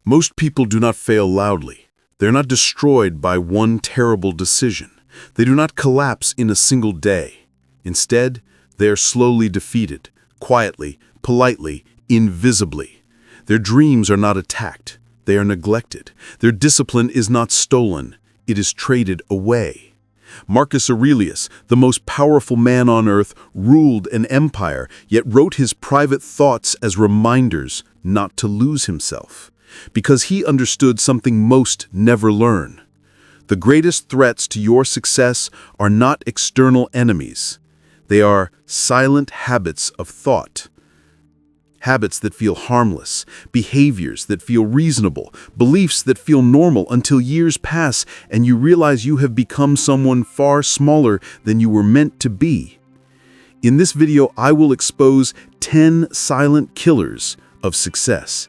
Most people do not fail loudly. They're not destroyed by one terrible decision. They do not collapse in a single day. Instead, they are slowly defeated, quietly, politely, invisibly. Their dreams are not attacked. They are neglected. Their discipline is not stolen. It is traded away. Marcus Aurelius, the most powerful man on earth, ruled an empire, yet wrote his private thoughts as reminders not to lose himself. Because he understood something most never learn. The greatest threats to your success are not external enemies. They are silent habits of thought. Habits that feel harmless, behaviors that feel reasonable, beliefs that feel normal until years pass and you realize you have become someone far smaller than you were meant to be. In this video, I will expose 10 silent killers of success.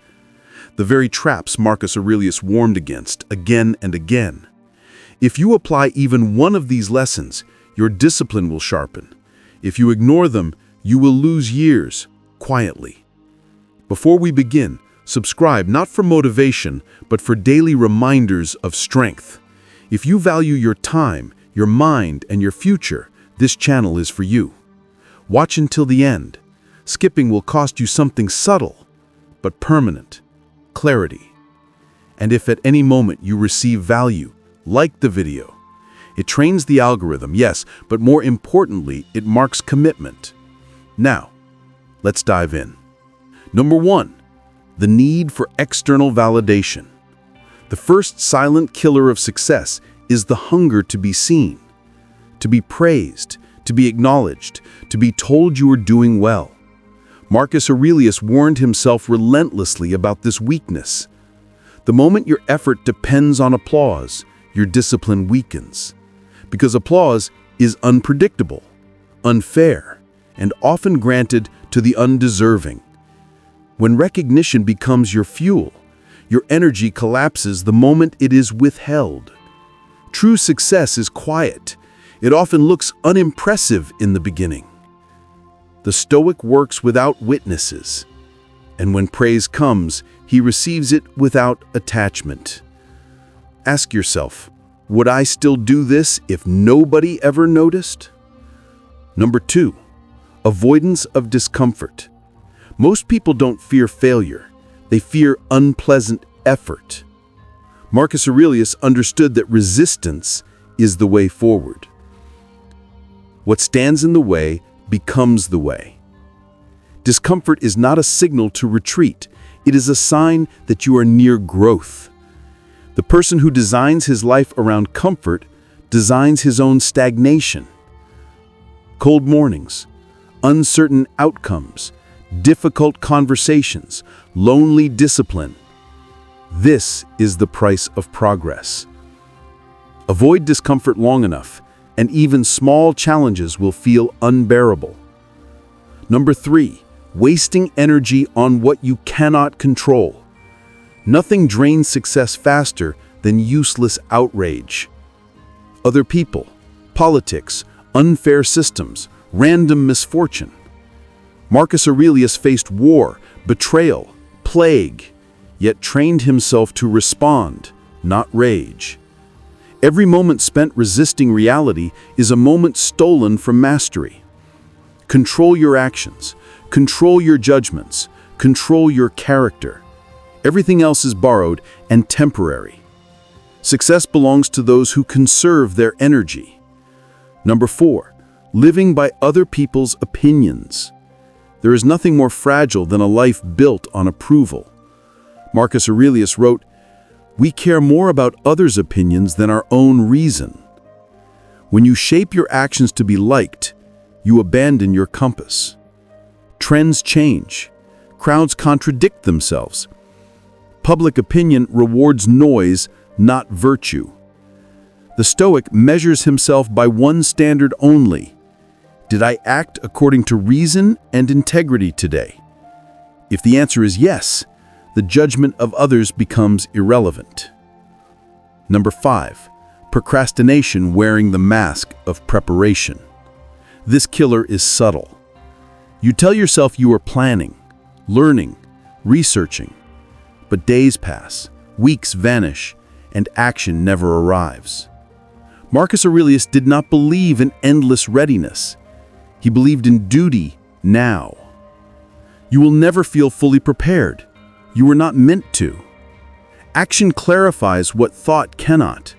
The very traps Marcus Aurelius warned against again and again. If you apply even one of these lessons, your discipline will sharpen. If you ignore them, you will lose years, quietly. Before we begin, subscribe not for motivation, but for daily reminders of strength. If you value your time, your mind, and your future, this channel is for you. Watch until the end. Skipping will cost you something subtle, but permanent. Clarity. And if at any moment you receive value, like the video. It trains the algorithm, yes, but more importantly, it marks commitment. Now, let's dive in. Number 1, the need for external validation. The first silent killer of success is the hunger to be seen, to be praised, to be acknowledged, to be told you are doing well. Marcus Aurelius warned himself relentlessly about this weakness. The moment your effort depends on applause, your discipline weakens. Because applause is unpredictable, unfair, and often granted to the undeserving. When recognition becomes your fuel, your energy collapses the moment it is withheld. True success is quiet. It often looks unimpressive in the beginning. The Stoic works without witnesses, and when praise comes, he receives it without attachment. Ask yourself, would I still do this if nobody ever noticed? Number 2, avoidance of discomfort. Most people don't fear failure. They fear unpleasant effort. Marcus Aurelius understood that resistance is the way forward. What stands in the way becomes the way. Discomfort is not a signal to retreat. It is a sign that you are near growth. The person who designs his life around comfort designs his own stagnation. Cold mornings, uncertain outcomes, difficult conversations, lonely discipline. This is the price of progress. Avoid discomfort long enough, and even small challenges will feel unbearable. Number 3, wasting energy on what you cannot control. Nothing drains success faster than useless outrage. Other people, politics, unfair systems, random misfortune. Marcus Aurelius faced war, betrayal, plague, yet trained himself to respond, not rage. Every moment spent resisting reality is a moment stolen from mastery. Control your actions, control your judgments, control your character. Everything else is borrowed and temporary. Success belongs to those who conserve their energy. Number 4, living by other people's opinions. There is nothing more fragile than a life built on approval. Marcus Aurelius wrote, "We care more about others' opinions than our own reason." When you shape your actions to be liked, you abandon your compass. Trends change. Crowds contradict themselves. Public opinion rewards noise, not virtue. The Stoic measures himself by one standard only. Did I act according to reason and integrity today? If the answer is yes, the judgment of others becomes irrelevant. Number 5, procrastination wearing the mask of preparation. This killer is subtle. You tell yourself you are planning, learning, researching, But days pass, weeks vanish, and action never arrives. Marcus Aurelius did not believe in endless readiness. He believed in duty now. You will never feel fully prepared. You were not meant to. Action clarifies what thought cannot.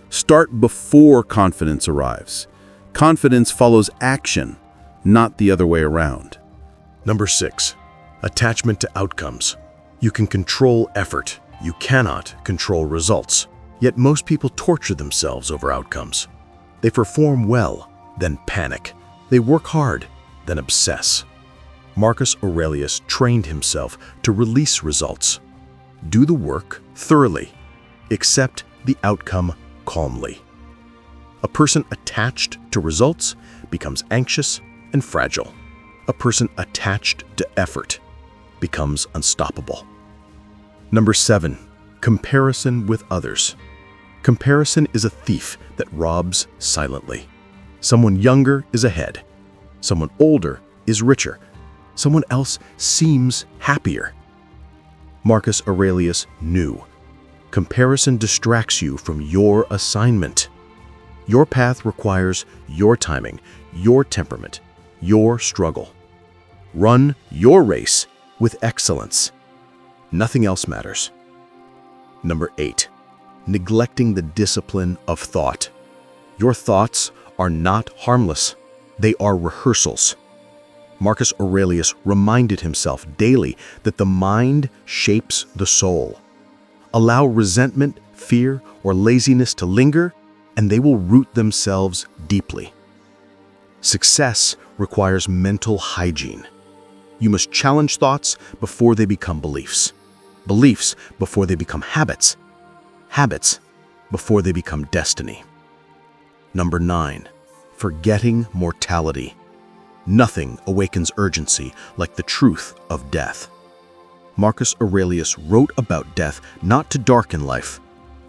Start before confidence arrives. Confidence follows action, not the other way around. Number 6. Attachment to outcomes. You can control effort. You cannot control results. Yet most people torture themselves over outcomes. They perform well, then panic. They work hard, then obsess. Marcus Aurelius trained himself to release results. Do the work thoroughly. Accept the outcome calmly. A person attached to results becomes anxious and fragile. A person attached to effort becomes unstoppable. Number 7. Comparison with others. Comparison is a thief that robs silently. Someone younger is ahead. Someone older is richer. Someone else seems happier. Marcus Aurelius knew. Comparison distracts you from your assignment. Your path requires your timing, your temperament, your struggle. Run your race with excellence. Nothing else matters. Number 8. Neglecting the discipline of thought. Your thoughts are not harmless. They are rehearsals. Marcus Aurelius reminded himself daily that the mind shapes the soul. Allow resentment, fear, or laziness to linger, and they will root themselves deeply. Success requires mental hygiene. You must challenge thoughts before they become beliefs. Beliefs before they become habits. Habits before they become destiny. Number 9. Forgetting mortality. Nothing awakens urgency like the truth of death. Marcus Aurelius wrote about death not to darken life,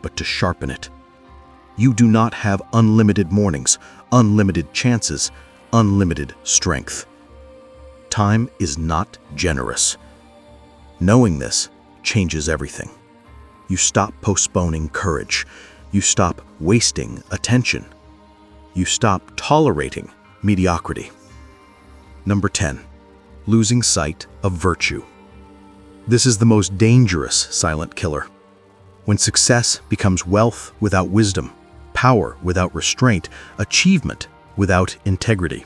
but to sharpen it. You do not have unlimited mornings, unlimited chances, unlimited strength. Time is not generous. Knowing this changes everything. You stop postponing courage. You stop wasting attention. You stop tolerating mediocrity. Number 10. Losing sight of virtue. This is the most dangerous silent killer. When success becomes wealth without wisdom, power without restraint, achievement without integrity.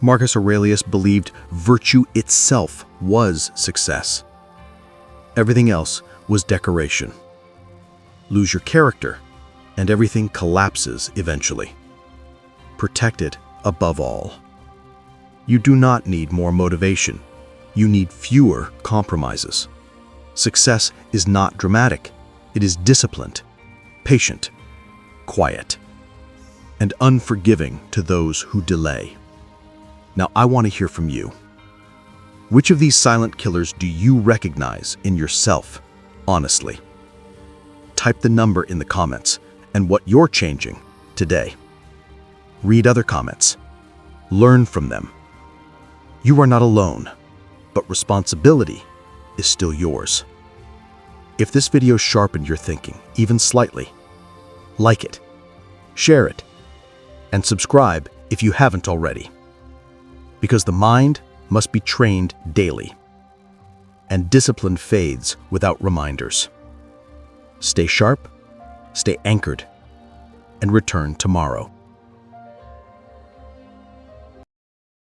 Marcus Aurelius believed virtue itself was success. Everything else was decoration. Lose your character, and everything collapses eventually. Protect it above all. You do not need more motivation. You need fewer compromises. Success is not dramatic. It is disciplined, patient, quiet, and unforgiving to those who delay. Now, I want to hear from you. Which of these silent killers do you recognize in yourself, honestly? Type the number in the comments and what you're changing today. Read other comments. Learn from them. You are not alone, but responsibility is still yours. If this video sharpened your thinking, even slightly, like it, share it, and subscribe if you haven't already. Because the mind must be trained daily, and discipline fades without reminders. Stay sharp, stay anchored, and return tomorrow.